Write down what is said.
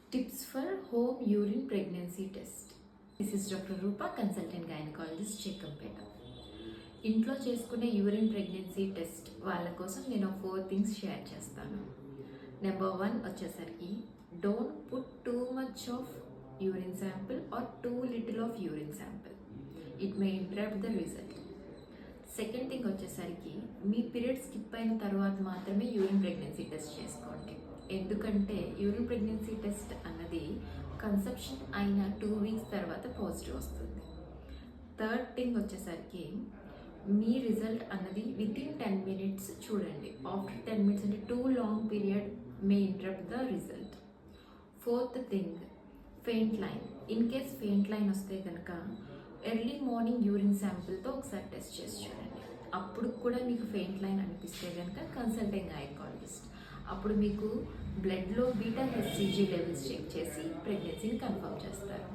Tips for home urine pregnancy test. This is Dr. Rupa, consultant gynecologist, Chekkampeta. ఇంట్లో చేసుకునే urine pregnancy test వాళ్ళ కోసం నేను 4 things share చేస్తాను. నెంబర్ 1 వచ్చేసరికి don't put too much of urine sample or too little of urine sample. It may interrupt the result. Second thing వచ్చేసరికి మీ period skip అయిన తర్వాత మాత్రమే యూరిన్ ప్రెగ్నెన్సీ టెస్ట్ చేసుకోండి. ఎందుకంటే యూరిన్ ప్రెగ్నెన్సీ టెస్ట్ అన్నది కన్సెప్షన్ అయిన 2 వీక్స్ తర్వాత పాజిటివ్ వస్తుంది. థర్డ్ థింగ్ వచ్చేసరికి మీ రిజల్ట్ అన్నది వితిన్ 10 minutes చూడండి. ఆఫ్టర్ 10 minutes అంటే two long period May interrupt the result. Fourth thing faint line. In case faint line వస్తే కనుక ఎర్లీ మార్నింగ్ యూరిన్ శాంపిల్తో ఒకసారి టెస్ట్ చేసి చూడండి. అప్పుడు కూడా మీకు ఫెయింట్ లైన్ అనిపిస్తే కనుక కన్సల్టింగ్ గైనకాలజిస్ట్. అప్పుడు మీకు బ్లడ్లో బీటా హెచ్సిజీ లెవెల్స్ చెక్ చేసి ప్రెగ్నెన్సీని కన్ఫర్మ్ చేస్తారు.